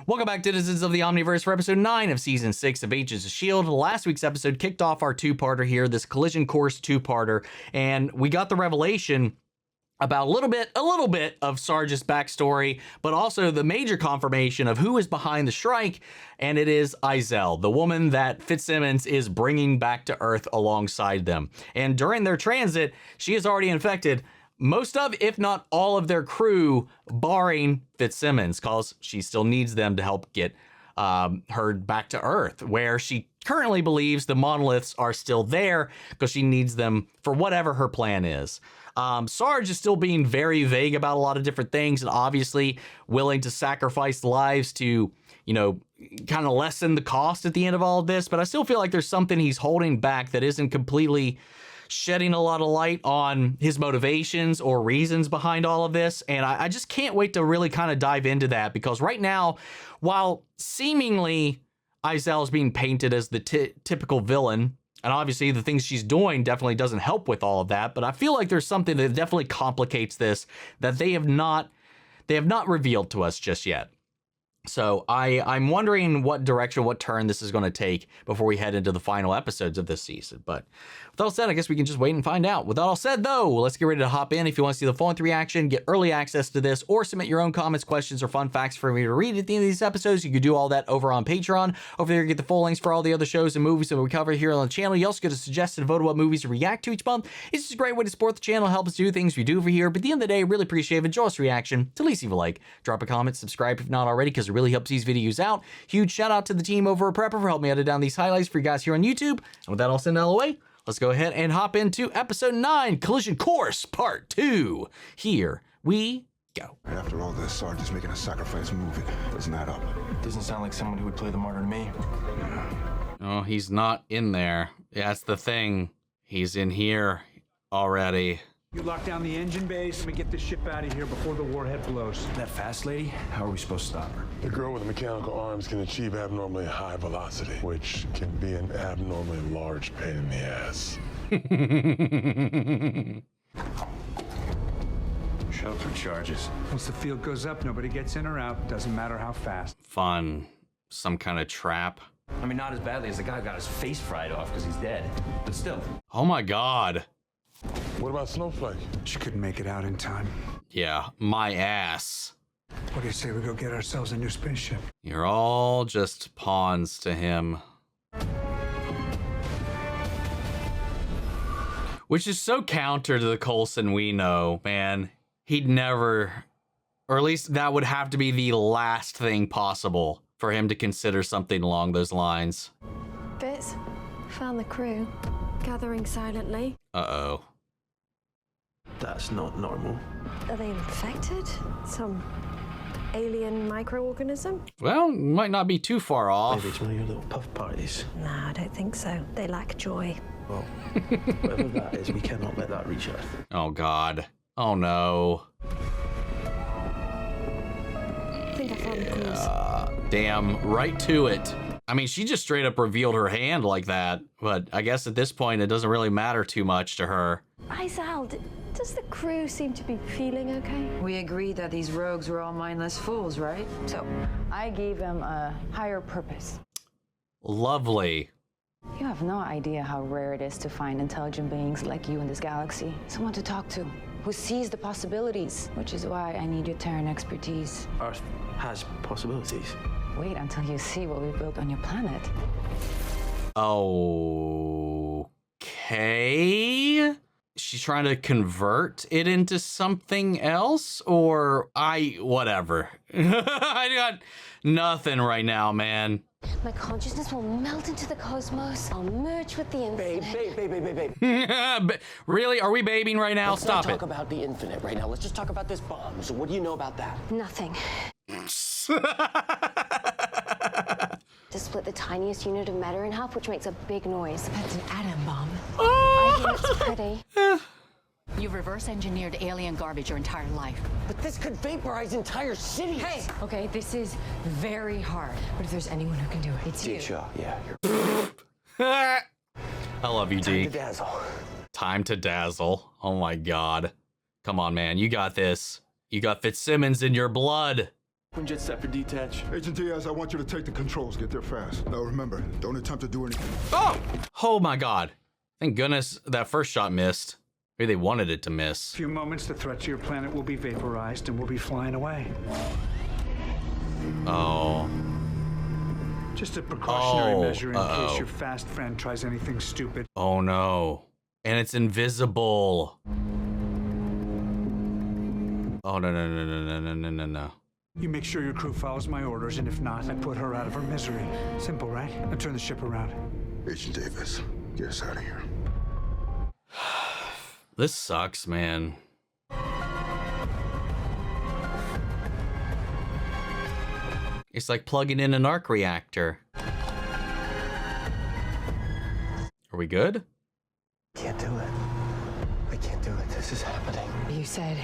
Welcome back, citizens of the Omniverse, for episode 9 of season 6 of Agents of S.H.I.E.L.D. Last week's episode kicked off our two-parter here, this collision course two-parter, and we got the revelation about a little bit of Sarge's backstory, but also the major confirmation of who is behind the strike, and it is S.H.I.E.L.D, the woman that Fitzsimmons is bringing back to Earth alongside them. And during their transit, she has already infected most of, if not all of their crew, barring Fitzsimmons, because she still needs them to help get her back to Earth, where she currently believes the monoliths are still there because she needs them for whatever her plan is. Sarge is still being very vague about a lot of different things and obviously willing to sacrifice lives to, you know, kind of lessen the cost at the end of all of this. But I still feel like there's something he's holding back that isn't completely shedding a lot of light on his motivations or reasons behind all of this. And I just can't wait to really kind of dive into that, because right now, while seemingly S.H.I.E.L.D. is being painted as the typical villain, and obviously the things she's doing definitely doesn't help with all of that, but I feel like there's something that definitely complicates this that they have not revealed to us just yet. So I'm wondering what direction, what turn this is going to take before we head into the final episodes of this season. But with all said, I guess we can just wait and find out. With that all said, though, let's get ready to hop in. If you want to see the full-length reaction, get early access to this, or submit your own comments, questions, or fun facts for me to read at the end of these episodes, you can do all that over on Patreon. Over there, you get the full links for all the other shows and movies that we cover here on the channel. You also get a suggested vote of what movies to react to each month. It's just a great way to support the channel, help us do things we do over here. But at the end of the day, really appreciate it. Enjoy this reaction. To least leave a like, drop a comment, subscribe if not already, because it really helps these videos out. Huge shout out to the team over at Prepper for helping me edit down these highlights for you guys here on YouTube. And with that all said and out of the way, let's go ahead and hop into episode 9, Collision Course Part 2. Here we go. After all this, Sarge is making a sacrifice move. It doesn't add up. Doesn't sound like someone who would play the martyr to me. Oh, he's not in there. That's the thing. He's in here already. You lock down the engine base and we get this ship out of here before the warhead blows. That fast lady, how are we supposed to stop her? The girl with the mechanical arms can achieve abnormally high velocity, which can be an abnormally large pain in the ass. Shelter charges. Once the field goes up, nobody gets in or out. Doesn't matter how fast. Fun. Some kind of trap. I mean, not as badly as the guy who got his face fried off because he's dead, but still. Oh my god. What about Snowflake? She couldn't make it out in time. Yeah, my ass. What do you say we go get ourselves a new spaceship? You're all just pawns to him. Which is so counter to the Coulson we know, man. He'd never, or at least that would have to be the last thing possible for him to consider something along those lines. Fitz, found the crew, gathering silently. Uh-oh. That's not normal. Are they infected? Some alien microorganism? Well, might not be too far off. Maybe it's one of your little puff parties. No, I don't think so. They lack joy. Well, whatever that is, we cannot let that reach Earth. Oh god. Oh no. I think I found the clues. Damn, right to it. I mean, she just straight up revealed her hand like that, but I guess at this point it doesn't really matter too much to her. S.H.I.E.L.D, does the crew seem to be feeling okay? We agreed that these rogues were all mindless fools, right? So I gave them a higher purpose. Lovely. You have no idea how rare it is to find intelligent beings like you in this galaxy. Someone to talk to, who sees the possibilities, which is why I need your Terran expertise. Earth has possibilities. Wait until you see what we built on your planet. Okay. She's trying to convert it into something else, or whatever. I got nothing right now, man. My consciousness will melt into the cosmos. I'll merge with the infinite. Babe. Really? Are we babing right now? Let's Stop not it. talk about the infinite right now. Let's just talk about this bomb. So what do you know about that? Nothing. To split the tiniest unit of matter in half, which makes a big noise. That's an atom bomb. I hear it's pretty. You've reverse engineered alien garbage your entire life. But this could vaporize entire cities. Hey, okay, this is very hard. But if there's anyone who can do it, it's you. Shaw, yeah. I love you, D. Time to dazzle. Time to dazzle. Oh my god. Come on, man. You got this. You got Fitzsimmons in your blood. When jet set for detach. Agent Diaz, I want you to take the controls. Get there fast. Now remember, don't attempt to do anything. Oh my God. Thank goodness that first shot missed. Maybe they wanted it to miss. A few moments, the threat to your planet will be vaporized and we'll be flying away. Oh. Just a precautionary measure in case your fast friend tries anything stupid. Oh no. And it's invisible. Oh no. You make sure your crew follows my orders, and if not, I put her out of her misery. Simple, right? Now turn the ship around. Agent Davis, get us out of here. This sucks, man. It's like plugging in an arc reactor. Are we good? Can't do it. I can't do it. This is happening. You said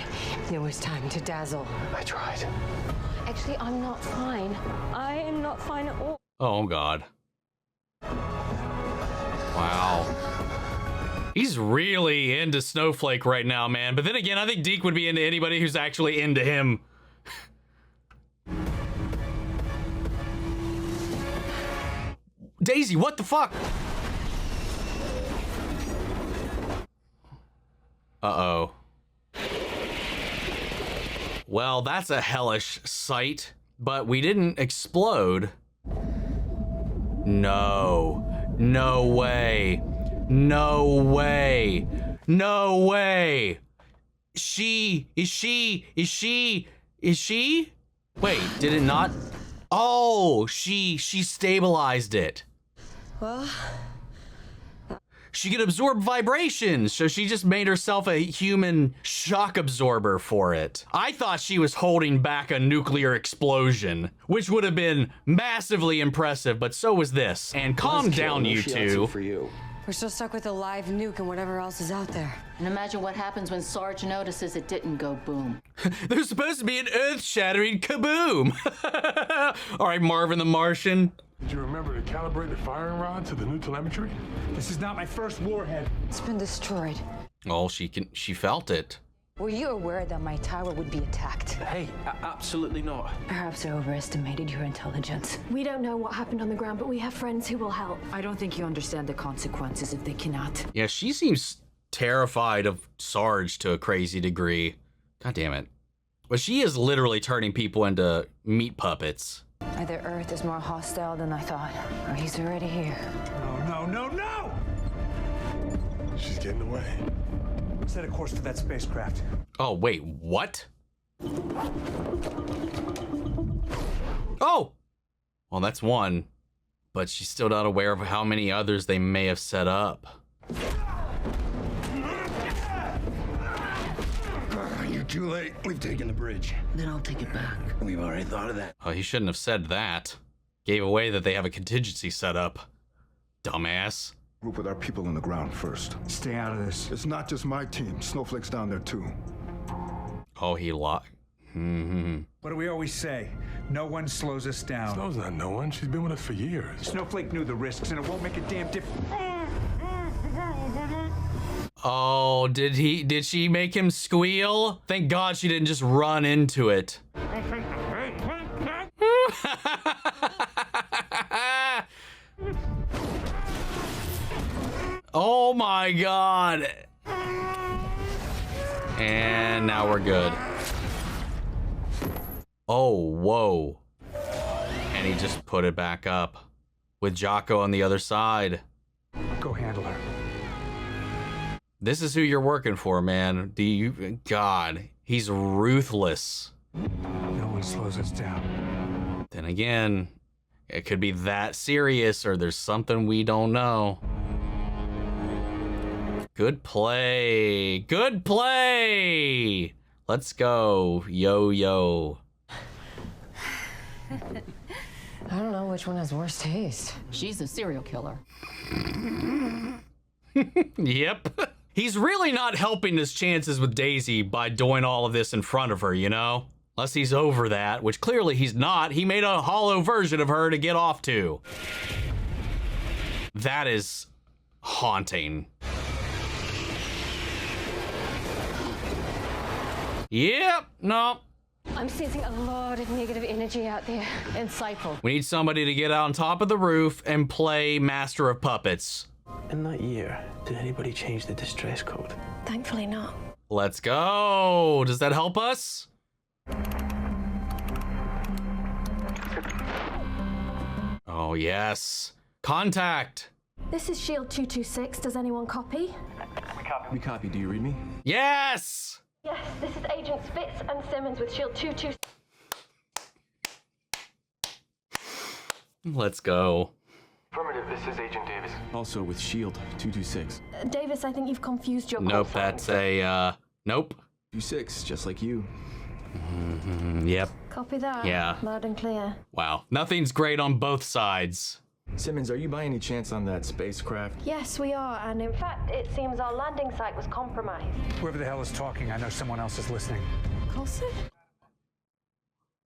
it was time to dazzle. I tried. Actually, I'm not fine. I am not fine at all. Oh God. Wow. He's really into Snowflake right now, man. But then again, I think Deke would be into anybody who's actually into him. Daisy, what the fuck? Uh-oh. Well, that's a hellish sight, but we didn't explode. No. No way. No way. No way. Is she? Wait, did it not? Oh, she stabilized it. Well, She could absorb vibrations, so she just made herself a human shock absorber for it. I thought she was holding back a nuclear explosion, which would have been massively impressive, but so was this. And calm down, you two. For you. we're still stuck with a live nuke and whatever else is out there. And imagine what happens when Sarge notices it didn't go boom. There's supposed to be an earth-shattering kaboom. All right, Marvin the Martian. Did you remember to calibrate the firing rod to the new telemetry? This is not my first warhead. It's been destroyed. Oh, she felt it. Were you aware that my tower would be attacked? Hey, absolutely not. Perhaps I overestimated your intelligence. We don't know what happened on the ground, but we have friends who will help. I don't think you understand the consequences if they cannot. Yeah, she seems terrified of Sarge to a crazy degree. God damn it. But she is literally turning people into meat puppets. Either Earth is more hostile than I thought, or he's already here. No! She's getting away. Set a course for that spacecraft. Oh, wait, what? Oh! Well, that's one. But she's still not aware of how many others they may have set up. You're too late. We've taken the bridge. Then I'll take it back. We've already thought of that. Oh, he shouldn't have said that. Gave away that they have a contingency set up. Dumbass. Group with our people on the ground first. Stay out of this. It's not just my team. Snowflake's down there too. Oh, he locked. What do we always say? No one slows us down. Snow's not no one. She's been with us for years. Snowflake knew the risks, and it won't make a damn difference. Oh, did she make him squeal? Thank God she didn't just run into it. Oh my God. And now we're good. Oh, whoa. And he just put it back up with Jocko on the other side. Go handle her. This is who you're working for, man. God, he's ruthless. No one slows us down. Then again, it could be that serious or there's something we don't know. Good play. Good play. Let's go. Yo. I don't know which one has worse taste. She's a serial killer. Yep. He's really not helping his chances with Daisy by doing all of this in front of her, you know? Unless he's over that, which clearly he's not. He made a hollow version of her to get off to. That is haunting. Yep, no. I'm sensing a lot of negative energy out there. Insightful. We need somebody to get out on top of the roof and play Master of Puppets. In that year, did anybody change the distress code? Thankfully not. Let's go. Does that help us? Oh, yes. Contact. This is S.H.I.E.L.D 226. Does anyone copy? We copy. Do you read me? Yes. Yes, this is Agent Spitz and Simmons with S.H.I.E.L.D 226. Let's go. Affirmative, this is Agent Davis. Also with S.H.I.E.L.D 226. Davis, I think you've confused your Nope, call that's sign. nope. 26, just like you. Yep. Copy that. Yeah. Loud and clear. Wow. Nothing's great on both sides. Simmons, are you by any chance on that spacecraft? Yes, we are, and in fact, it seems our landing site was compromised. Whoever the hell is talking, I know someone else is listening. Coulson?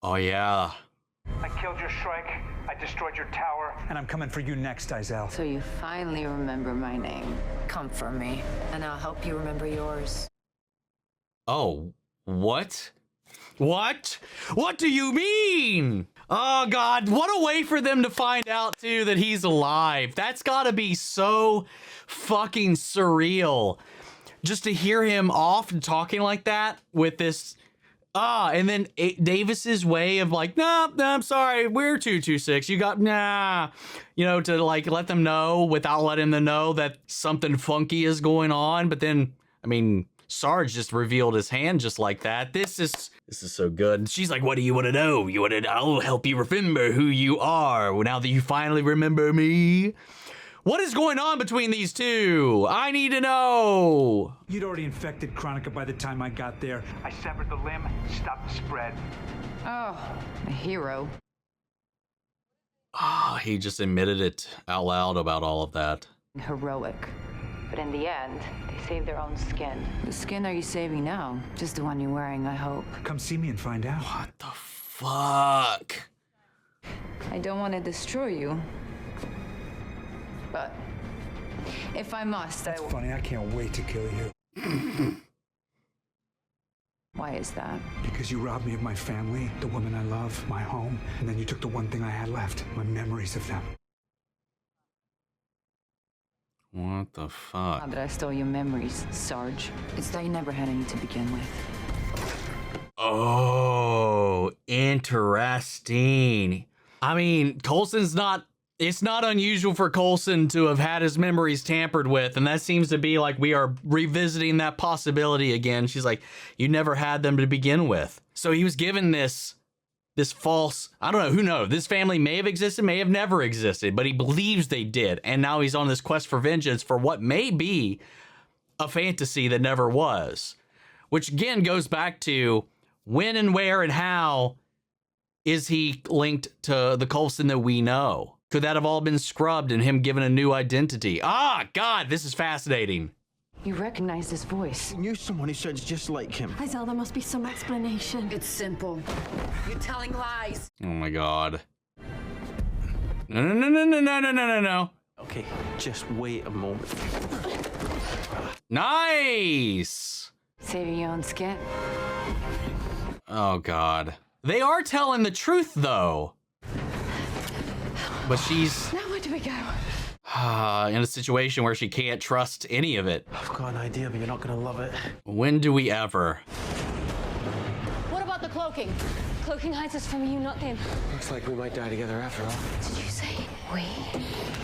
Oh, yeah. I killed your Shrike, I destroyed your tower, and I'm coming for you next, S.H.I.E.L.D. So you finally remember my name. Come for me, and I'll help you remember yours. Oh, what? What? What do you mean? Oh, God. What a way for them to find out, too, that he's alive. That's got to be so fucking surreal. Just to hear him off and talking like that with this... and then Davis's way of like, no, I'm sorry, we're 226. You got, you know, to like let them know without letting them know that something funky is going on. But then, I mean, Sarge just revealed his hand just like that. This is so good. She's like, what do you want to know? I'll help you remember who you are now that you finally remember me. What is going on between these two? I need to know. You'd already infected Chronica by the time I got there. I severed the limb, stopped the spread. Oh, a hero. He just admitted it out loud about all of that. Heroic. But in the end, they saved their own skin. Whose skin are you saving now? Just the one you're wearing, I hope. Come see me and find out. What the fuck? I don't want to destroy you. But if I must, I will. Funny, I can't wait to kill you. Why is that? Because you robbed me of my family, the woman I love, my home, and then you took the one thing I had left, my memories of them. What the fuck? Not that I stole your memories, Sarge. It's that you never had any to begin with. Oh, interesting. I mean, it's not unusual for Coulson to have had his memories tampered with, and that seems to be like we are revisiting that possibility again. She's like, you never had them to begin with. So he was given this false, I don't know, who knows? This family may have existed, may have never existed, but he believes they did. And now he's on this quest for vengeance for what may be a fantasy that never was. Which again goes back to when and where and how is he linked to the Coulson that we know? Could that have all been scrubbed and him given a new identity? Ah, God, this is fascinating. You recognize this voice. I knew someone who sounds just like him. S.H.I.E.L.D, there must be some explanation. It's simple. You're telling lies. Oh my God. No. Okay, just wait a moment. Nice. Saving your own skin. Oh God. They are telling the truth though. But she's Now where do we go? in a situation where she can't trust any of it. I've got an idea, but you're not gonna love it. When do we ever? What about the cloaking? Cloaking hides us from you, not them. Looks like we might die together after all. Did you say we?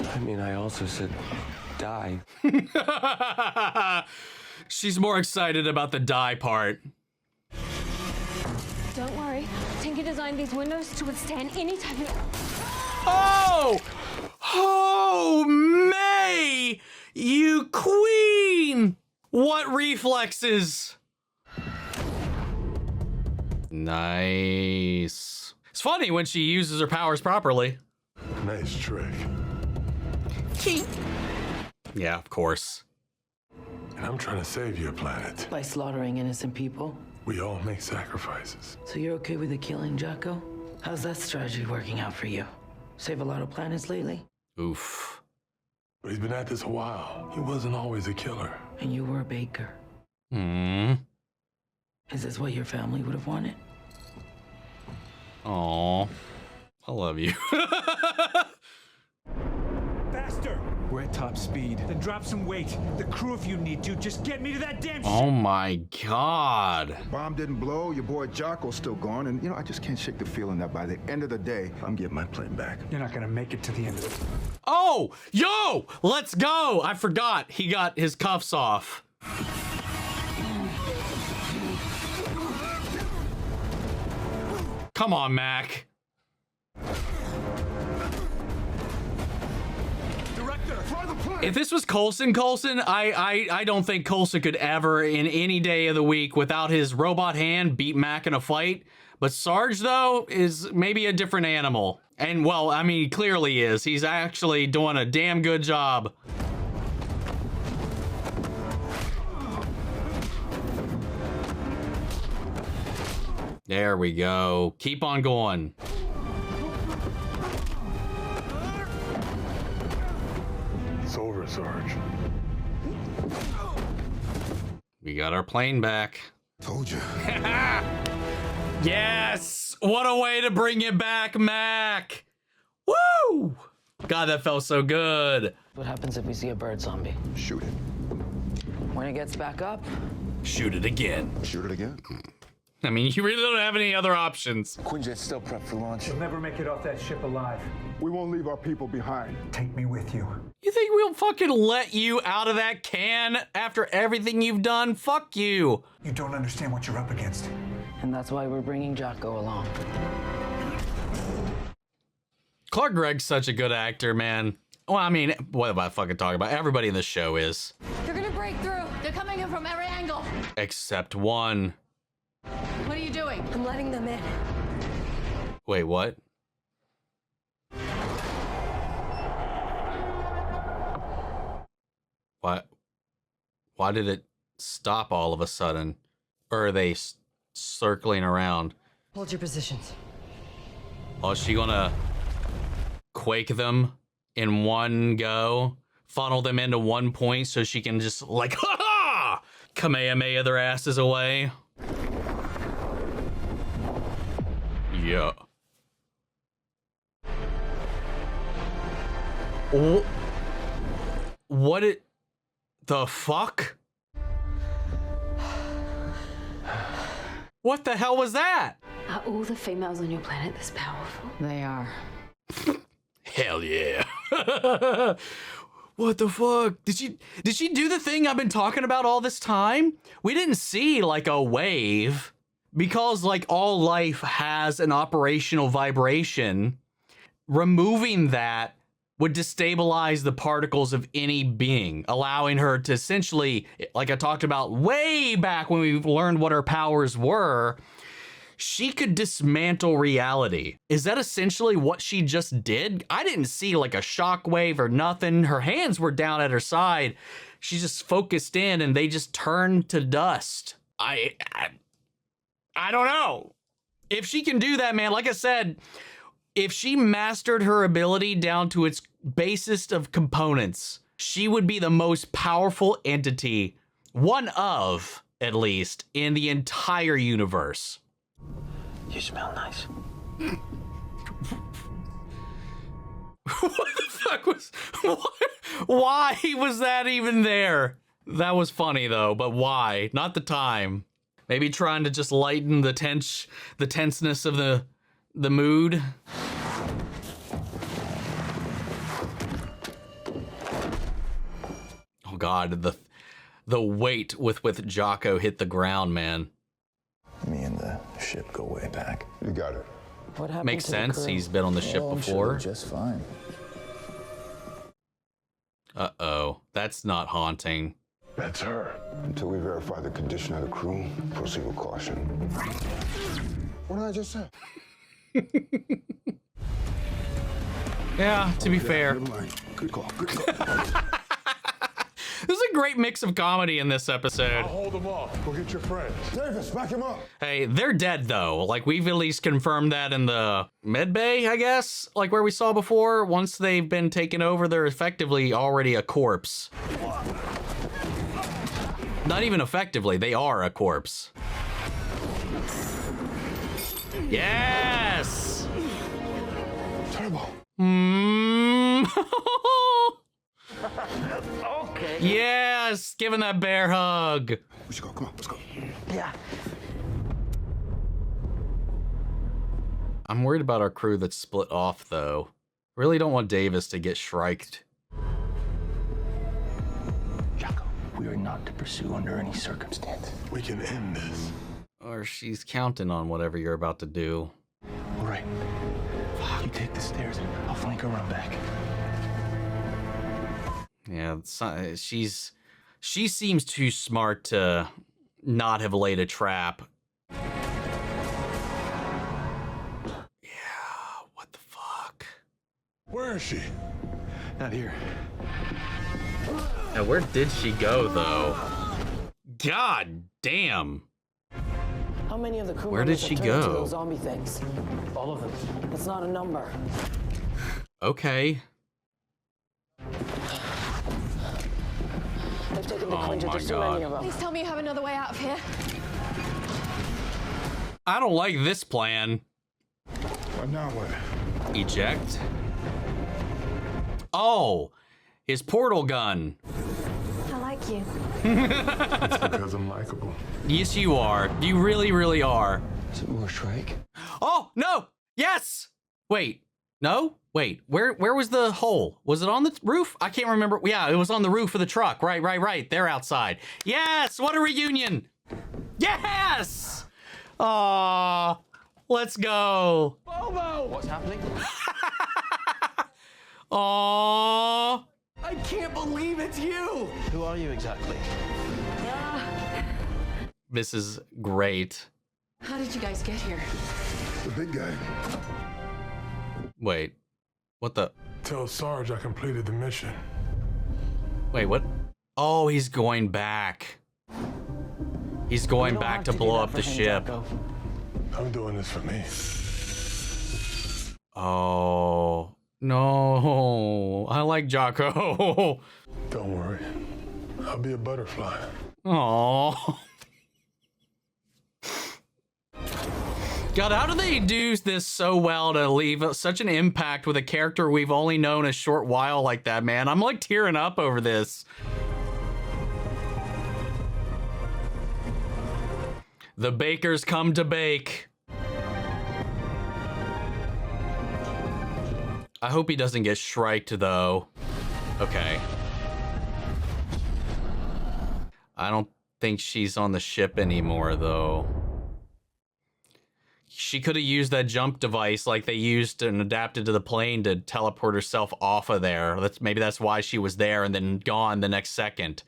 I mean, I also said die. She's more excited about the die part. Don't worry. Tinker designed these windows to withstand any type of... Oh! Oh, May! You queen! What reflexes? Nice. It's funny when she uses her powers properly. Nice trick. Yeah, of course. And I'm trying to save your planet. By slaughtering innocent people. We all make sacrifices. So you're okay with the killing, Jocko? How's that strategy working out for you? Save a lot of planets lately? Oof. But he's been at this a while. He wasn't always a killer. And you were a baker. Hmm. Is this what your family would have wanted? Aw. I love you. Faster! We're at top speed. Then drop some weight. The crew if you need to. Just get me to that damn ship! Oh my God. Bomb didn't blow, your boy Jocko's still gone, and I just can't shake the feeling that by the end of the day, I'm getting my plane back. You're not gonna make it to the end of it. Oh, yo, let's go. I forgot he got his cuffs off. Come on, Mac. If this was Coulson, I don't think Coulson could ever, in any day of the week, without his robot hand, beat Mac in a fight. But Sarge, though, is maybe a different animal. And, well, I mean, he clearly is. He's actually doing a damn good job. There we go. Keep on going. It's over, Sarge. We got our plane back. Told you. Yes! What a way to bring it back, Mac! Woo! God, that felt so good. What happens if we see a bird zombie? Shoot it. When it gets back up, Shoot it again. Shoot it again? I mean, you really don't have any other options. Quinjet's still prepped for launch. You'll never make it off that ship alive. We won't leave our people behind. Take me with you. You think we'll fucking let you out of that can after everything you've done? Fuck you. You don't understand what you're up against. and that's why we're bringing Jocko along. Clark Gregg's such a good actor, man. Well, I mean, what am I fucking talking about? Everybody in the show is. They're gonna break through. They're coming in from every angle. Except one. What are you doing? I'm letting them in. Wait, what? What? Why did it stop all of a sudden? Or are they circling around? Hold your positions. Oh, is she gonna quake them in one go? Funnel them into one point so she can just like, ha-ha! Kamehameha their asses away? Yeah. What it... the fuck? What the hell was that? Are all the females on your planet this powerful? They are. Hell yeah. What the fuck? Did she do the thing I've been talking about all this time? We didn't see like a wave because like all life has an operational vibration. Removing that would destabilize the particles of any being, allowing her to essentially, like I talked about way back when we learned what her powers were, she could dismantle reality. Is that essentially what she just did? I didn't see like a shockwave or nothing. Her hands were down at her side. She just focused in and they just turned to dust. I don't know. If she can do that, man, like I said, if she mastered her ability down to its basest of components, she would be the most powerful entity, one of, at least, in the entire universe. You smell nice. What the fuck was... Why was that even there? That was funny, though, but why? Not the time. Maybe trying to just lighten the tenseness of the mood. Oh God, the weight with Jocko hit the ground, man. Me and the ship go way back. You got it. What happened Makes to the sense. crew? He's been on the ship Oh, I'm sure before. they're just fine. Uh-oh, that's not haunting. That's her. Until we verify the condition of the crew, proceed with caution. What did I just say? Yeah, to be fair. Never mind. Good call. Good call. There's a great mix of comedy in this episode. I'll hold them off. Go get your friends. Davis, back him up. Hey, they're dead though. Like we've at least confirmed that in the med bay, I guess. Like where we saw before. Once they've been taken over, they're effectively already a corpse. Not even effectively, they are a corpse. Yes! Okay. Yes, giving that bear hug. We should go. Come on, let's go. Yeah. I'm worried about our crew that's split off, though. Really don't want Davis to get shriked. Jocko, we are not to pursue under any circumstance. We can end this. Or she's counting on whatever you're about to do. All right. You take the stairs. I'll flank her run back. Yeah, she seems too smart to not have laid a trap. Yeah, what the fuck? Where is she? Not here. Now, where did she go, though? God damn. How many of the crew Where did members she have turned into go? those zombie things? All of them. That's not a number. Okay. They've taken the Oh clincher. my There's too many God. of them. Please tell me you have another way out of here. I don't like this plan. Well, now what? Eject. Oh, his portal gun. I like you. It's because I'm likable. Yes, you are. You really, really are. Is it more Shrike? Oh, no. Yes. Wait. No? Wait. Where was the hole? Was it on the roof? I can't remember. Yeah, it was on the roof of the truck. Right. They're outside. Yes. What a reunion. Yes. Aw. Let's go. Bobo! What's happening? Aw. I can't believe it's you! Who are you exactly? This is great. How did you guys get here? The big guy. Wait. What the? Tell Sarge I completed the mission. Wait, what? Oh, he's going back. He's going back to blow up the ship. I'm doing this for me. Oh, no. I like Jocko. Don't worry. I'll be a butterfly. Oh. God, how do they do this so well to leave such an impact with a character we've only known a short while like that, man? I'm like tearing up over this. The bakers come to bake. I hope he doesn't get shriked, though. Okay. I don't think she's on the ship anymore, though. She could have used that jump device like they used and adapted to the plane to teleport herself off of there. Maybe that's why she was there and then gone the next second.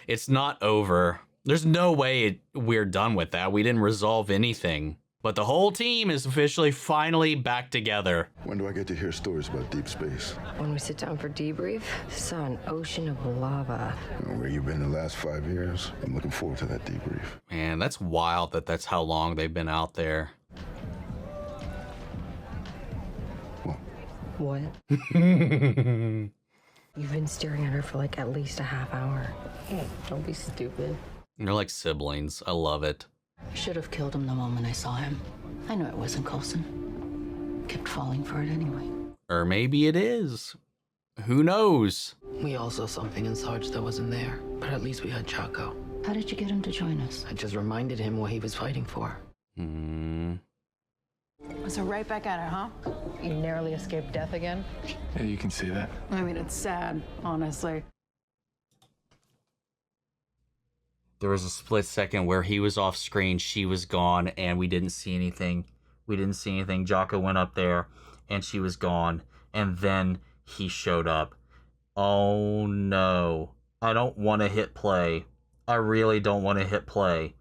It's not over. There's no way we're done with that. We didn't resolve anything. But the whole team is officially finally back together. When do I get to hear stories about deep space? When we sit down for debrief, saw an ocean of lava. Where you been the last 5 years? I'm looking forward to that debrief. Man, that's wild that that's how long they've been out there. What? You've been staring at her for like at least a half hour. Don't be stupid. They're like siblings. I love it. I should have killed him the moment I saw him. I knew it wasn't Coulson. Kept falling for it anyway. Or maybe it is. Who knows? We all saw something in Sarge that wasn't there, but at least we had Jocko. How did you get him to join us? I just reminded him what he was fighting for. So right back at it, huh? You narrowly escaped death again? Yeah, you can see that. I mean, it's sad, honestly. There was a split second where he was off screen, she was gone, and we didn't see anything. Jocko went up there, and she was gone, and then he showed up. Oh no. I don't want to hit play. I really don't want to hit play.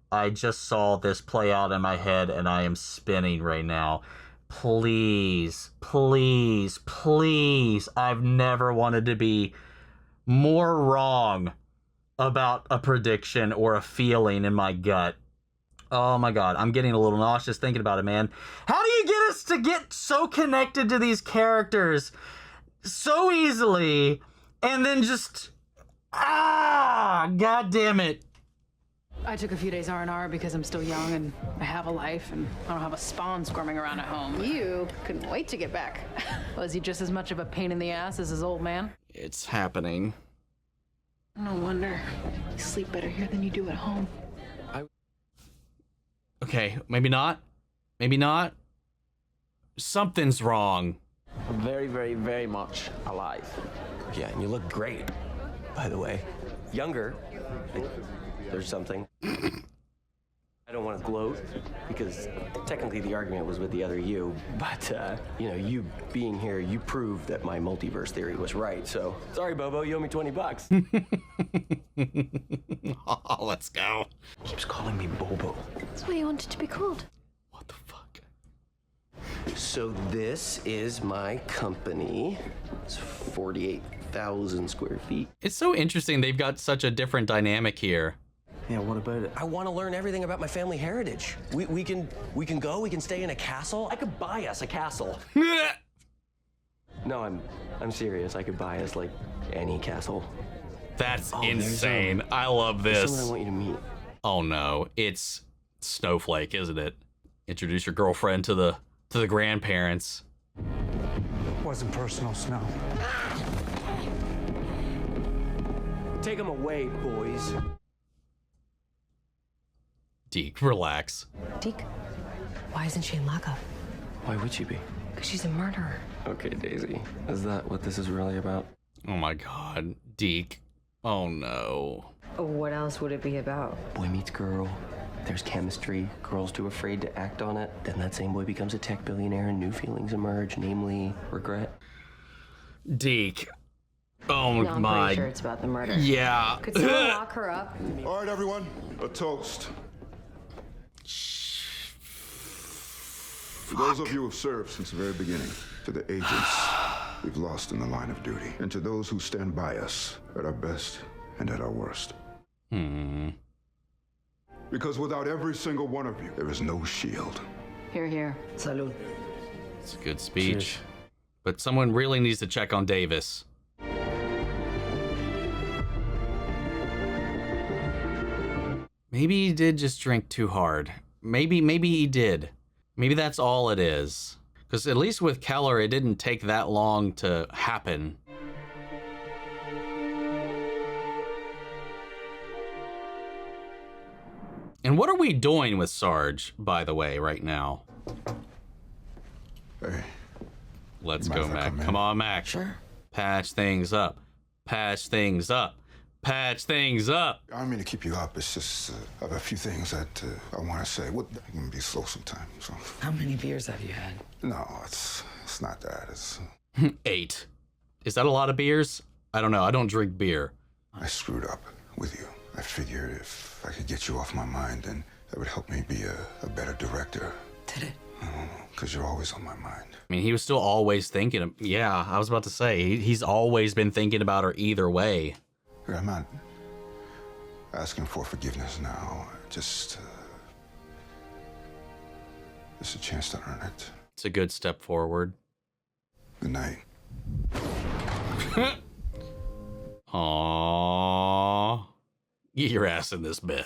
I just saw this play out in my head, and I am spinning right now. Please, please, please. I've never wanted to be more wrong about a prediction or a feeling in my gut. Oh my God, I'm getting a little nauseous thinking about it, man. How do you get us to get so connected to these characters so easily and then just, God damn it. I took a few days R&R because I'm still young and I have a life and I don't have a spawn squirming around at home. You couldn't wait to get back. Was he just as much of a pain in the ass as his old man? It's happening. No wonder. You sleep better here than you do at home. Okay, maybe not. Maybe not. Something's wrong. Very, very, very much alive. Yeah, and you look great, by the way. Younger. There's something. I don't want to gloat, because technically the argument was with the other you, but, you know, you being here, you proved that my multiverse theory was right, so sorry, Bobo, you owe me $20. Oh, let's go. Keeps calling me Bobo. That's what you wanted to be called. What the fuck? So this is my company. It's 48,000 square feet. It's so interesting they've got such a different dynamic here. Yeah, what about it? I want to learn everything about my family heritage. We can go, we can stay in a castle. I could buy us a castle. No, I'm serious. I could buy us, like, any castle. That's insane. I love There's this. someone I want you to meet. Oh no, it's Snowflake, isn't it? Introduce your girlfriend to the grandparents. Wasn't personal, Snow. Take them away, boys. Deke, relax. Deke, why isn't she in lockup? Why would she be? Because she's a murderer. Okay, Daisy. Is that what this is really about? Oh my god, Deke. Oh no. What else would it be about? Boy meets girl. There's chemistry. Girl's too afraid to act on it. Then that same boy becomes a tech billionaire and new feelings emerge, namely regret. Deke. Oh No, I'm my. pretty sure it's about the murder. Yeah. Could someone lock her up? All right, everyone, a toast. To those of you who have served since the very beginning, to the agents we've lost in the line of duty, and to those who stand by us at our best and at our worst. Because without every single one of you, there is no S.H.I.E.L.D. Here, here. Salud. It's a good speech. Cheers. But someone really needs to check on Davis. Maybe he did just drink too hard. Maybe he did. Maybe that's all it is. Because at least with Keller, it didn't take that long to happen. And what are we doing with Sarge, by the way, right now? Hey. Let's You go, mind if I Mac. come in? Come on, Mac. Sure. Patch things up. Patch things up. Patch things up. I don't mean to keep you up. It's just I have a few things that I want to say. I can be slow sometimes. So. How many beers have you had? No, it's not that. It's 8. Is that a lot of beers? I don't know. I don't drink beer. I screwed up with you. I figured if I could get you off my mind, then that would help me be a better director. Did it? Because you're always on my mind. I mean, he was still always thinking of, yeah, I was about to say, he's always been thinking about her either way. I'm not asking for forgiveness now. Just a chance to earn it. It's a good step forward. Good night. Aww. Get your ass in this bed.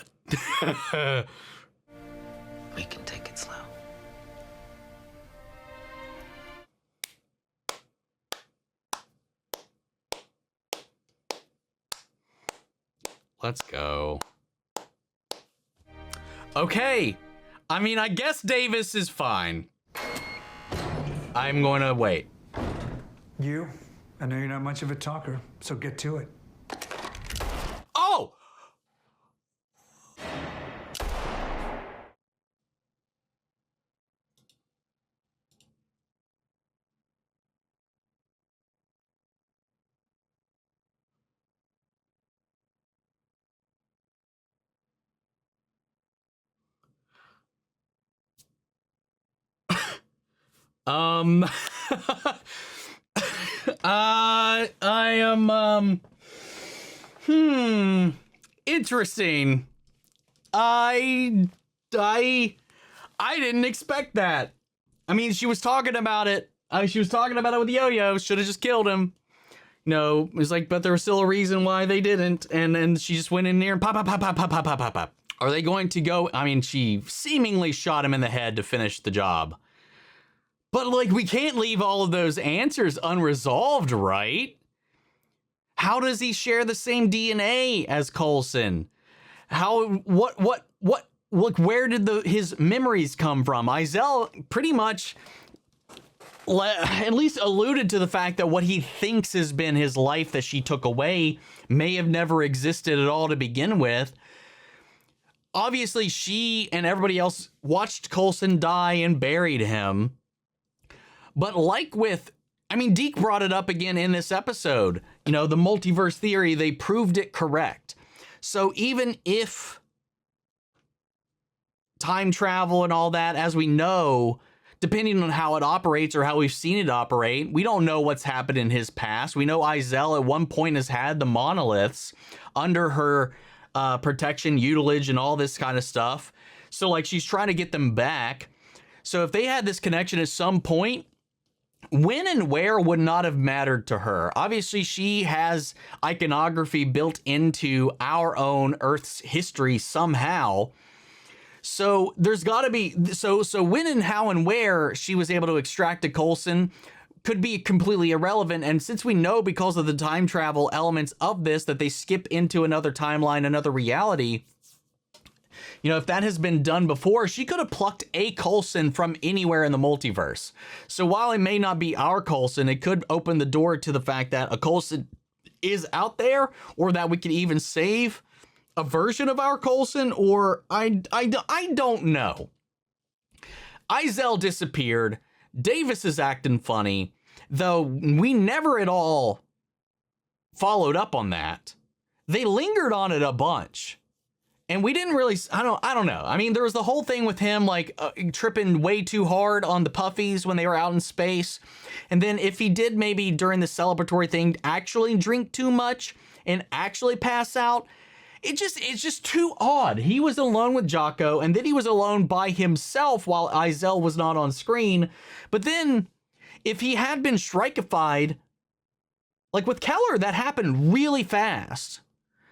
We can take it slow. Let's go. Okay. I mean, I guess Davis is fine. I'm going to wait. You? I know you're not much of a talker, so get to it. Oh! I am, interesting. I didn't expect that. I mean, she was talking about it. She was talking about it with Yo-Yo. Should have just killed him. No, it was like, but there was still a reason why they didn't. And then she just went in there and pop. Are they going to go? I mean, she seemingly shot him in the head to finish the job. But like, we can't leave all of those answers unresolved, right? How does he share the same DNA as Coulson? Look, where did his memories come from? S.H.I.E.L.D. pretty much at least alluded to the fact that what he thinks has been his life that she took away may have never existed at all to begin with. Obviously, she and everybody else watched Coulson die and buried him. But like with, I mean, Deke brought it up again in this episode. You know, the multiverse theory, they proved it correct. So even if time travel and all that, as we know, depending on how it operates or how we've seen it operate, we don't know what's happened in his past. We know S.H.I.E.L.D. at one point has had the monoliths under her protection, tutelage, and all this kind of stuff. So like, she's trying to get them back. So if they had this connection at some point, when and where would not have mattered to her. Obviously, she has iconography built into our own Earth's history somehow. So there's got to be, so when and how and where she was able to extract a Coulson could be completely irrelevant. And since we know, because of the time travel elements of this, that they skip into another timeline, another reality, you know, if that has been done before, she could have plucked a Coulson from anywhere in the multiverse. So while it may not be our Coulson, it could open the door to the fact that a Coulson is out there, or that we could even save a version of our Coulson, or I don't know. S.H.I.E.L.D. disappeared. Davis is acting funny, though we never at all followed up on that. They lingered on it a bunch. And we didn't really, I don't know. I mean, there was the whole thing with him like tripping way too hard on the puffies when they were out in space. And then if he did maybe during the celebratory thing actually drink too much and actually pass out, it's just too odd. He was alone with Jocko, and then he was alone by himself while S.H.I.E.L.D. was not on screen. But then if he had been strikeified, like with Keller, that happened really fast.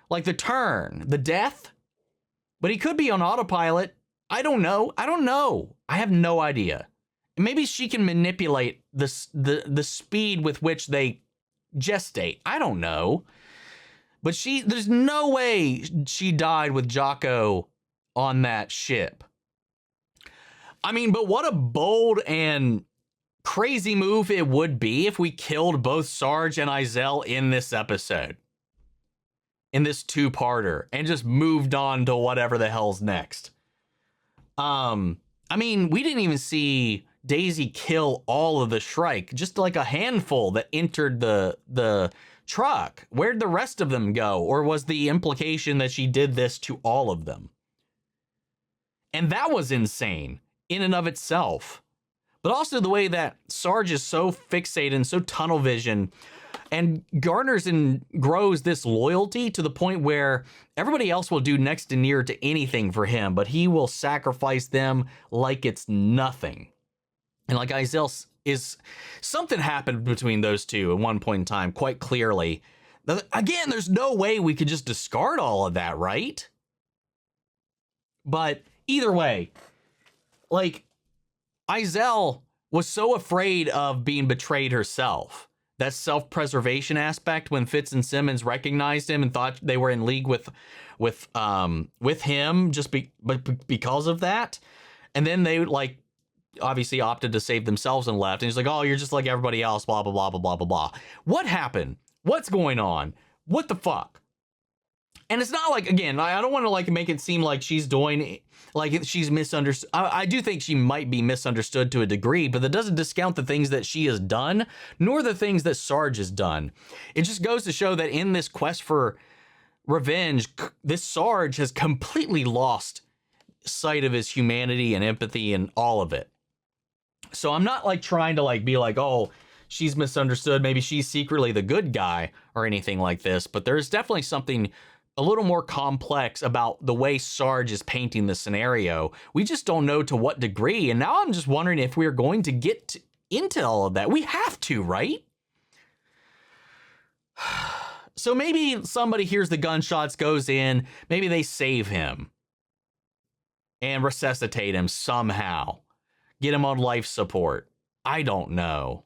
Like the turn, the death. But he could be on autopilot. I don't know. I have no idea. Maybe she can manipulate the speed with which they gestate. I don't know. But there's no way she died with Jocko on that ship. I mean, but what a bold and crazy move it would be if we killed both Sarge and S.H.I.E.L.D. in this episode. In this two-parter, and just moved on to whatever the hell's next. I mean, we didn't even see Daisy kill all of the Shrike, just like a handful that entered the truck. Where'd the rest of them go? Or was the implication that she did this to all of them? And that was insane in and of itself. But also the way that Sarge is so fixated and so tunnel vision and garners and grows this loyalty to the point where everybody else will do next to near to anything for him, but he will sacrifice them like it's nothing. And like S.H.I.E.L.D. is, something happened between those two at one point in time, quite clearly. Again, there's no way we could just discard all of that, right? But either way, like, S.H.I.E.L.D. was so afraid of being betrayed herself. That self-preservation aspect, when Fitz and Simmons recognized him and thought they were in league with him because of that. And then they like obviously opted to save themselves and left. And he's like, oh, you're just like everybody else, blah, blah, blah, blah, blah, blah, blah. What happened? What's going on? What the fuck? And it's not like, again, I don't want to like make it seem like she's doing, like she's misunderstood. I do think she might be misunderstood to a degree, but that doesn't discount the things that she has done, nor the things that Sarge has done. It just goes to show that in this quest for revenge, this Sarge has completely lost sight of his humanity and empathy and all of it. So I'm not like trying to like be like, oh, she's misunderstood. Maybe she's secretly the good guy or anything like this, but there's definitely something a little more complex about the way Sarge is painting the scenario. We just don't know to what degree. And now I'm just wondering if we're going to get into all of that. We have to, right? So maybe somebody hears the gunshots, goes in, maybe they save him. and resuscitate him somehow. Get him on life support. I don't know.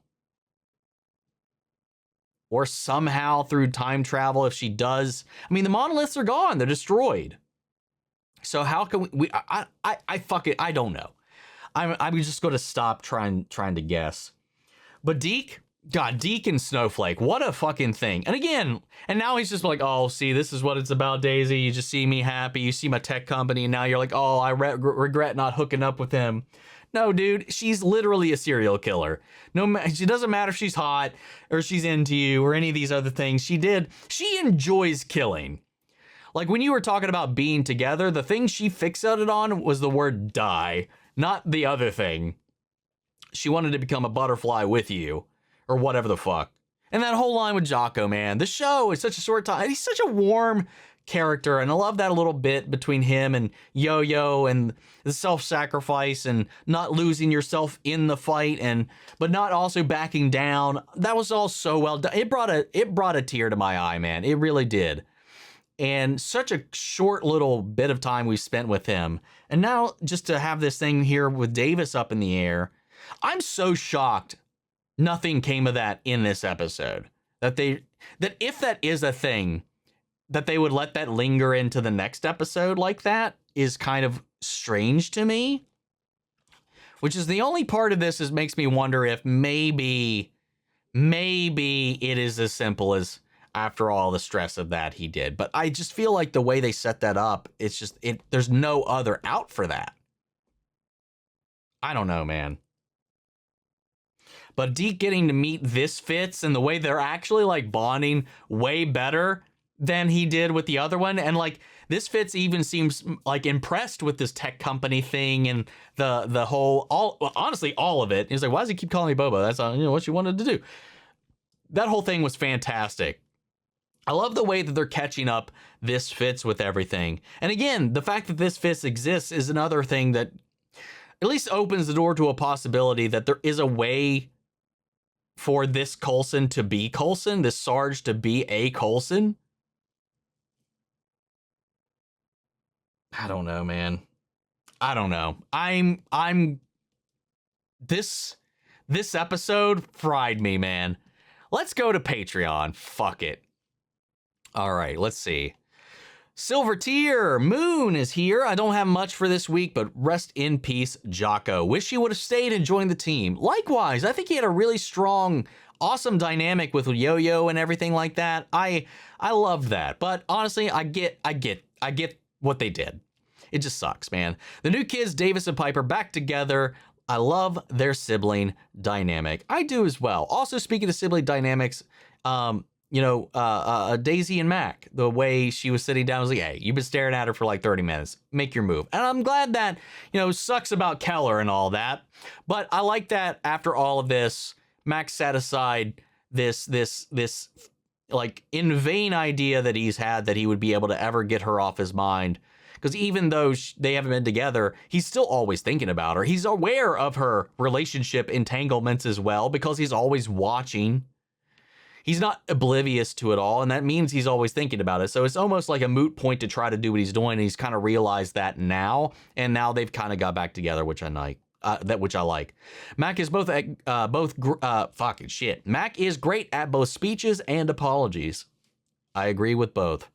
Or somehow through time travel, if she does. I mean, the monoliths are gone. They're destroyed. So how can we I fuck it. I don't know. I'm just going to stop trying to guess. But Deke, God, Deke and Snowflake, what a fucking thing. And again, and now he's just like, oh, see, this is what it's about, Daisy. You just see me happy. You see my tech company, and now you're like, oh, I regret not hooking up with him. No, dude, she's literally a serial killer. She doesn't matter if she's hot or she's into you or any of these other things. She enjoys killing. Like when you were talking about being together, the thing she fixated on was the word die, not the other thing. She wanted to become a butterfly with you or whatever the fuck. And that whole line with Jocko, man, the show is such a short time. He's such a warm character, and I love that a little bit between him and Yo-Yo and the self-sacrifice and not losing yourself in the fight, but not also backing down. That was all so well done. It brought a tear to my eye, man. It really did. And such a short little bit of time we spent with him. And now just to have this thing here with Davis up in the air, I'm so shocked nothing came of that in this episode. That if that is a thing, that they would let that linger into the next episode like that is kind of strange to me. Which is the only part of this that makes me wonder if maybe it is as simple as after all the stress of that he did. But I just feel like the way they set that up, there's no other out for that. I don't know, man. But Deke getting to meet this Fitz and the way they're actually like bonding way better than he did with the other one. And like this Fitz even seems like impressed with this tech company thing and the whole, honestly, all of it. He's like, why does he keep calling me Boba? That's what you wanted to do. That whole thing was fantastic. I love the way that they're catching up this Fitz with everything. And again, the fact that this Fitz exists is another thing that at least opens the door to a possibility that there is a way for this Coulson to be Coulson, this Sarge to be a Coulson. I don't know, man. I don't know. This episode fried me, man. Let's go to Patreon. Fuck it. All right, let's see. Silver Tier Moon is here. I don't have much for this week, but rest in peace, Jocko. Wish he would have stayed and joined the team. Likewise, I think he had a really strong, awesome dynamic with Yo-Yo and everything like that. I love that. But honestly, I get what they did. It just sucks, man. The new kids, Davis and Piper, back together. I love their sibling dynamic. I do as well. Also, speaking of sibling dynamics, Daisy and Mac, the way she was sitting down, I was like, hey, you've been staring at her for like 30 minutes. Make your move. And I'm glad that, sucks about Keller and all that. But I like that after all of this, Mac set aside this like in vain idea that he's had that he would be able to ever get her off his mind. Because even though they haven't been together, he's still always thinking about her. He's aware of her relationship entanglements as well because he's always watching. He's not oblivious to it all, and that means he's always thinking about it. So it's almost like a moot point to try to do what he's doing. And he's kind of realized that now, and now they've kind of got back together, which I like. Which I like. Mac is fucking shit. Mac is great at both speeches and apologies. I agree with both.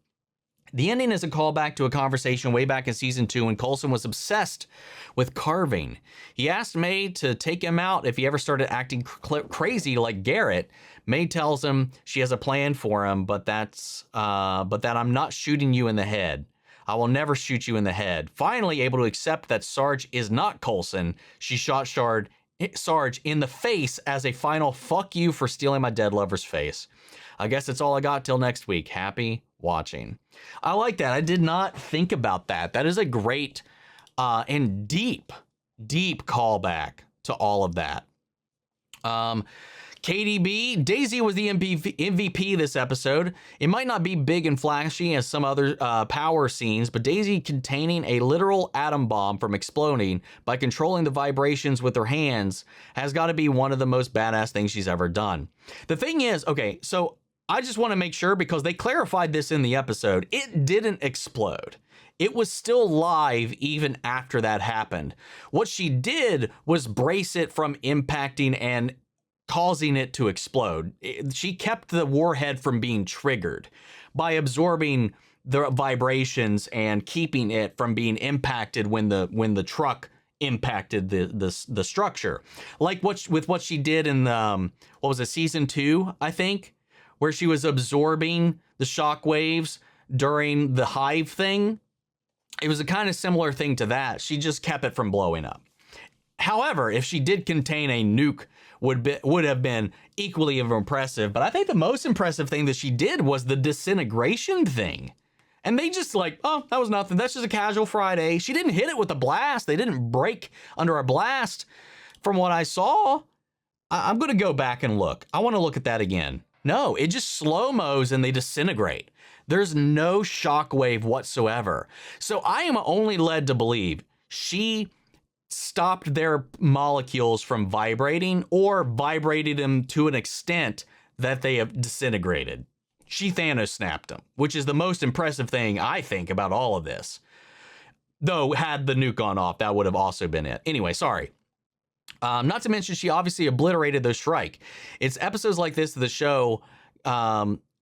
The ending is a callback to a conversation way back in season 2 when Coulson was obsessed with carving. He asked May to take him out if he ever started acting crazy like Garrett. May tells him she has a plan for him, but that I'm not shooting you in the head. I will never shoot you in the head. Finally able to accept that Sarge is not Coulson, she shot Sarge in the face as a final fuck you for stealing my dead lover's face. I guess that's all I got till next week. Happy watching. I like that. I did not think about that. That is a great and deep callback to all of that. KDB, Daisy was the MVP this episode. It might not be big and flashy as some other power scenes, but Daisy containing a literal atom bomb from exploding by controlling the vibrations with her hands has got to be one of the most badass things she's ever done. The thing is, okay, so I just want to make sure, because they clarified this in the episode, it didn't explode. It was still live even after that happened. What she did was brace it from impacting and causing it to explode. She kept the warhead from being triggered by absorbing the vibrations and keeping it from being impacted when the truck impacted the structure. Like what she did in what was it, season 2, I think, where she was absorbing the shock waves during the hive thing. It was a kind of similar thing to that. She just kept it from blowing up. However, if she did contain a nuke, would have been equally impressive. But I think the most impressive thing that she did was the disintegration thing. And they just like, oh, that was nothing. That's just a casual Friday. She didn't hit it with a blast. They didn't break under a blast from what I saw. I'm going to go back and look. I want to look at that again. No, it just slow-mos and they disintegrate. There's no shockwave whatsoever. So I am only led to believe she stopped their molecules from vibrating or vibrated them to an extent that they have disintegrated. She Thanos snapped them, which is the most impressive thing, I think, about all of this. Though, had the nuke gone off, that would have also been it. Anyway, sorry. Not to mention, she obviously obliterated the Shrike. It's episodes like this of the show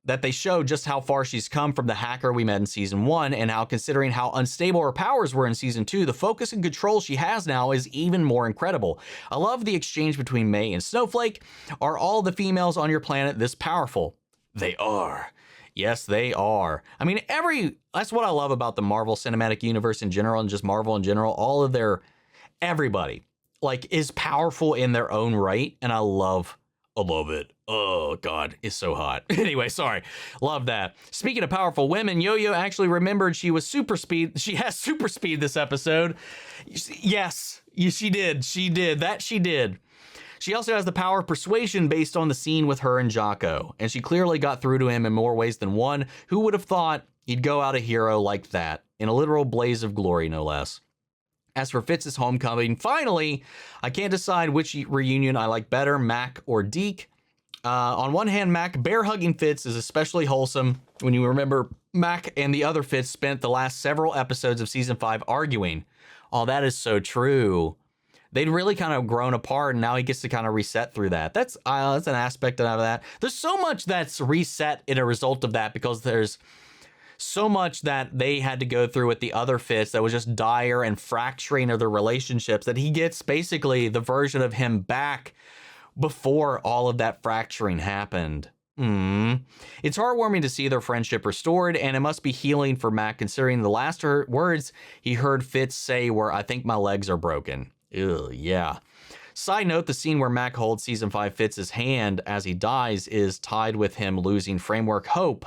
that they show just how far she's come from the hacker we met in season 1, and how, considering how unstable her powers were in season 2, the focus and control she has now is even more incredible. I love the exchange between May and Snowflake. Are all the females on your planet this powerful? They are. Yes, they are. I mean, that's what I love about the Marvel Cinematic Universe in general, and just Marvel in general. All of everybody, like, is powerful in their own right, and I love it. Oh, God, it's so hot. Anyway, sorry. Love that. Speaking of powerful women, Yo-Yo actually remembered she was super speed. She has super speed this episode. Yes, she did. She did. That she did. She also has the power of persuasion based on the scene with her and Jocko, and she clearly got through to him in more ways than one. Who would have thought he'd go out a hero like that, in a literal blaze of glory, no less. As for Fitz's homecoming, finally, I can't decide which reunion I like better, Mac or Deke. On one hand, Mac bear-hugging Fitz is especially wholesome when you remember Mac and the other Fitz spent the last several episodes of season 5 arguing. Oh, that is so true. They'd really kind of grown apart, and now he gets to kind of reset through that. That's an aspect of that. There's so much that's reset in a result of that, because there's so much that they had to go through with the other Fitz that was just dire and fracturing of their relationships, that he gets basically the version of him back before all of that fracturing happened. It's heartwarming to see their friendship restored, and it must be healing for Mac, considering the last words he heard Fitz say were, "I think my legs are broken." Ew, yeah. Side note, the scene where Mac holds season 5 Fitz's hand as he dies is tied with him losing Framework Hope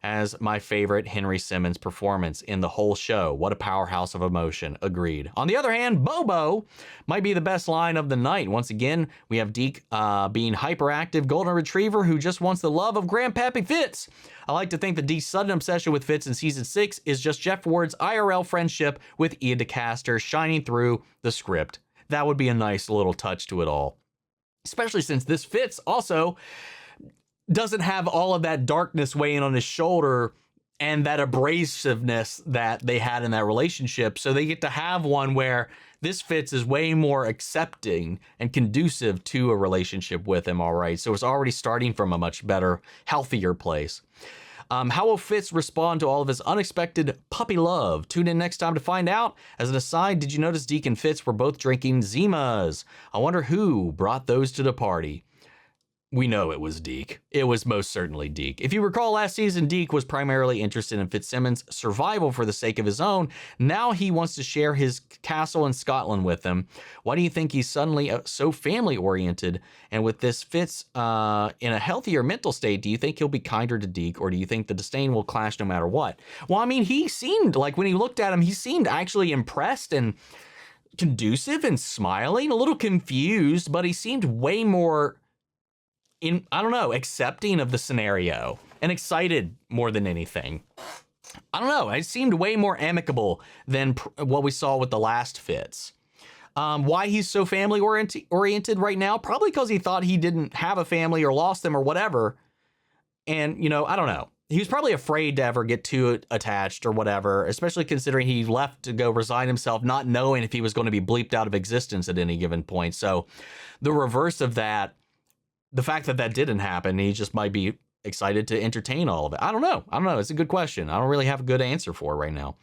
as my favorite Henry Simmons performance in the whole show. What a powerhouse of emotion. Agreed. On the other hand, Bobo might be the best line of the night. Once again, we have Deke being hyperactive golden retriever who just wants the love of Grandpappy Fitz. I like to think that Deke's sudden obsession with Fitz in season 6 is just Jeff Ward's IRL friendship with Ian DeCaster shining through the script. That would be a nice little touch to it all. Especially since this Fitz also doesn't have all of that darkness weighing on his shoulder and that abrasiveness that they had in that relationship. So they get to have one where this Fitz is way more accepting and conducive to a relationship with him, all right? So it's already starting from a much better, healthier place. How will Fitz respond to all of his unexpected puppy love? Tune in next time to find out. As an aside, did you notice Deke and Fitz were both drinking Zimas? I wonder who brought those to the party. We know it was Deke. It was most certainly Deke. If you recall last season, Deke was primarily interested in Fitzsimmons' survival for the sake of his own. Now he wants to share his castle in Scotland with him. Why do you think he's suddenly so family-oriented? And with this Fitz in a healthier mental state, do you think he'll be kinder to Deke, or do you think the disdain will clash no matter what? Well, I mean, he seemed like when he looked at him, he seemed actually impressed and conducive and smiling, a little confused, but he seemed way more accepting of the scenario and excited more than anything. I don't know. It seemed way more amicable than what we saw with the last Fitz. Why he's so family oriented right now? Probably because he thought he didn't have a family or lost them or whatever. And, I don't know. He was probably afraid to ever get too attached or whatever, especially considering he left to go resign himself, not knowing if he was going to be bleeped out of existence at any given point. So the reverse of that, the fact that that didn't happen, he just might be excited to entertain all of it. I don't know. It's a good question. I don't really have a good answer for it right now.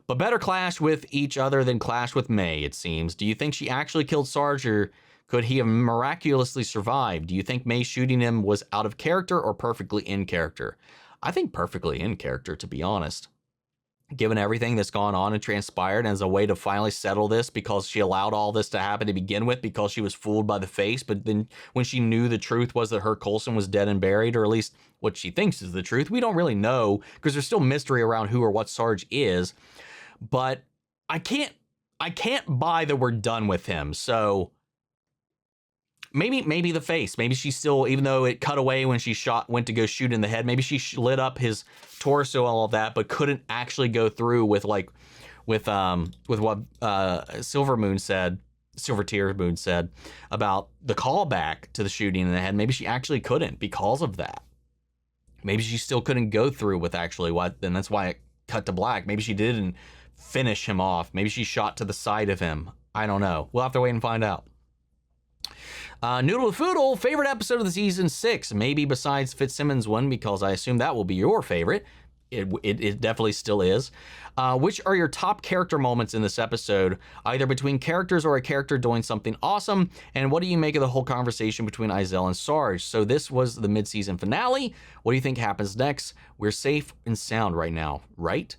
But better clash with each other than clash with May, it seems. Do you think she actually killed Sarge, or could he have miraculously survived? Do you think May shooting him was out of character or perfectly in character? I think perfectly in character, to be honest. Given everything that's gone on and transpired as a way to finally settle this, because she allowed all this to happen to begin with because she was fooled by the face. But then when she knew the truth was that her Coulson was dead and buried, or at least what she thinks is the truth, we don't really know because there's still mystery around who or what Sarge is. But I can't buy that we're done with him. So maybe the face. Maybe she still, even though it cut away when she went to go shoot in the head, maybe she lit up his torso, all of that, but couldn't actually go through with what Silver Tear Moon said about the callback to the shooting in the head. Maybe she actually couldn't because of that. Maybe she still couldn't go through with actually what, and that's why it cut to black. Maybe she didn't finish him off. Maybe she shot to the side of him. I don't know. We'll have to wait and find out. Noodle the Foodle, favorite episode of the season 6, maybe besides Fitzsimmons one, because I assume that will be your favorite. It definitely still is. Which are your top character moments in this episode, either between characters or a character doing something awesome? And what do you make of the whole conversation between Izel and Sarge? So this was the mid-season finale. What do you think happens next? We're safe and sound right now, right?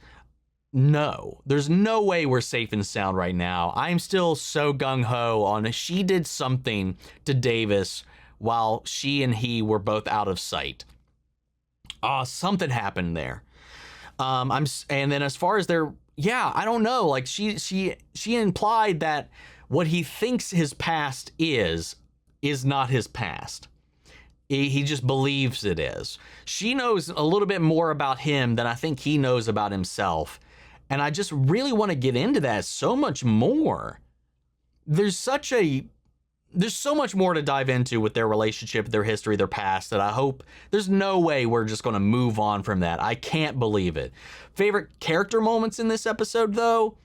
No, there's no way we're safe and sound right now. I'm still so gung-ho on she did something to Davis while she and he were both out of sight. Something happened there. And then as far as I don't know. Like she implied that what he thinks his past is not his past. He just believes it is. She knows a little bit more about him than I think he knows about himself. And I just really want to get into that so much more. There's so much more to dive into with their relationship, their history, their past, that I hope there's no way we're just going to move on from that. I can't believe it. Favorite character moments in this episode, though?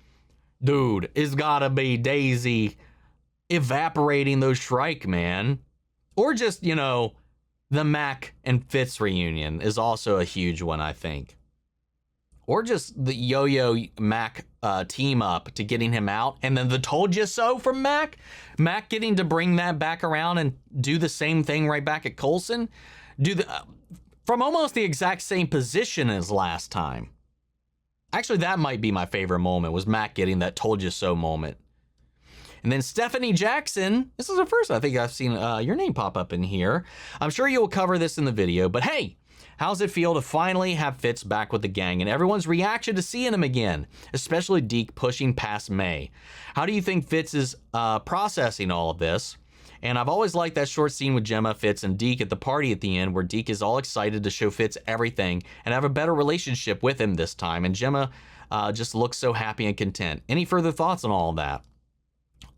Dude, it's gotta be Daisy evaporating those Shrike, man. Or just, the Mac and Fitz reunion is also a huge one, I think. Or just the Yo-Yo Mac team up to getting him out. And then the told you so from Mac. Mac getting to bring that back around and do the same thing right back at Coulson. From almost the exact same position as last time. Actually, that might be my favorite moment, was Mac getting that told you so moment. And then Stephanie Jackson. This is the first I think I've seen your name pop up in here. I'm sure you will cover this in the video, but hey, how's it feel to finally have Fitz back with the gang and everyone's reaction to seeing him again, especially Deke pushing past May? How do you think Fitz is processing all of this? And I've always liked that short scene with Gemma, Fitz, and Deke at the party at the end, where Deke is all excited to show Fitz everything and have a better relationship with him this time. And Gemma just looks so happy and content. Any further thoughts on all of that?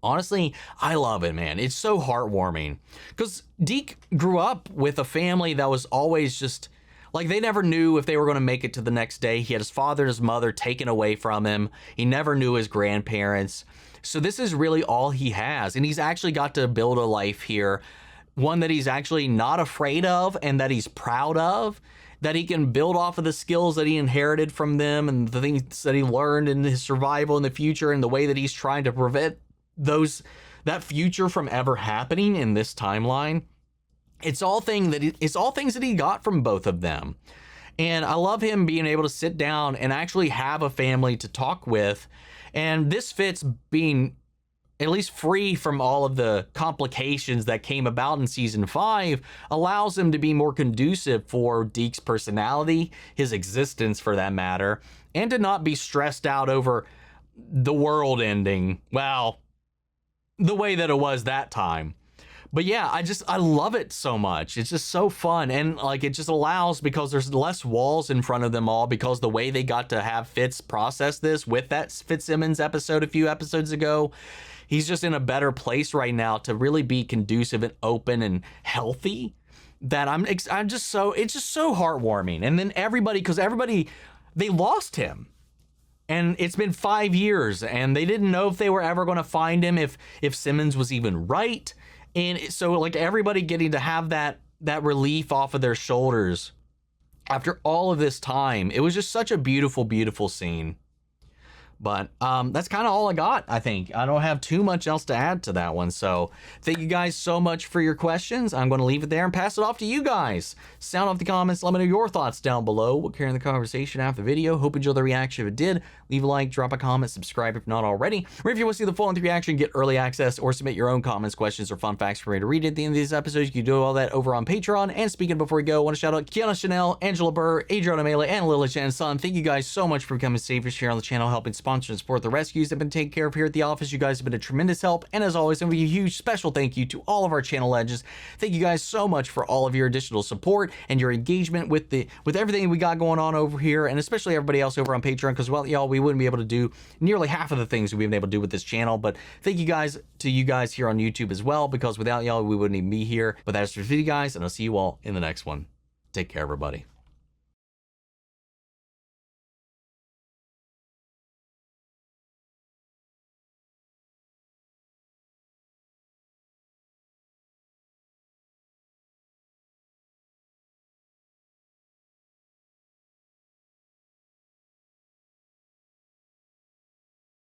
Honestly, I love it, man. It's so heartwarming. Because Deke grew up with a family that was always just, like, they never knew if they were going to make it to the next day. He had his father and his mother taken away from him. He never knew his grandparents. So this is really all he has. And he's actually got to build a life here, one that he's actually not afraid of and that he's proud of, that he can build off of the skills that he inherited from them and the things that he learned in his survival in the future and the way that he's trying to prevent that future from ever happening in this timeline. It's all things that he got from both of them. And I love him being able to sit down and actually have a family to talk with. And this Fitz being at least free from all of the complications that came about in season 5 allows him to be more conducive for Deke's personality, his existence for that matter, and to not be stressed out over the world ending. Well, the way that it was that time. But yeah, I love it so much. It's just so fun. And like, it just allows, because there's less walls in front of them all, because the way they got to have Fitz process this with that Fitzsimmons episode a few episodes ago, he's just in a better place right now to really be conducive and open and healthy. that I'm just so, it's just so heartwarming. And then everybody, because everybody, they lost him. And it's been 5 years, and they didn't know if they were ever going to find him, if Simmons was even right. And so, like, everybody getting to have that relief off of their shoulders after all of this time, it was just such a beautiful, beautiful scene. But that's kind of all I got, I think. I don't have too much else to add to that one. So thank you guys so much for your questions. I'm going to leave it there and pass it off to you guys. Sound off the comments. Let me know your thoughts down below. We'll carry on the conversation after the video. Hope you enjoyed the reaction. If it did, leave a like, drop a comment, subscribe if not already. Or if you want to see the full length reaction, get early access, or submit your own comments, questions, or fun facts for me to read at the end of these episodes, you can do all that over on Patreon. And speaking before we go, I want to shout out Kiana Chanel, Angela Burr, Adriana Mele, and Lily Jan Son. Thank you guys so much for becoming saviors here on the channel, helping sponsor and support the rescues that have been taken care of here at the office. You guys have been a tremendous help, and as always, a huge special thank you to all of our channel legends. Thank you guys so much for all of your additional support and your engagement with everything we got going on over here, and especially everybody else over on Patreon, because without y'all, we wouldn't be able to do nearly half of the things we've been able to do with this channel. But thank you guys to you guys here on YouTube as well, because without y'all, we wouldn't even be here. But that's for the video, guys, and I'll see you all in the next one. Take care, everybody.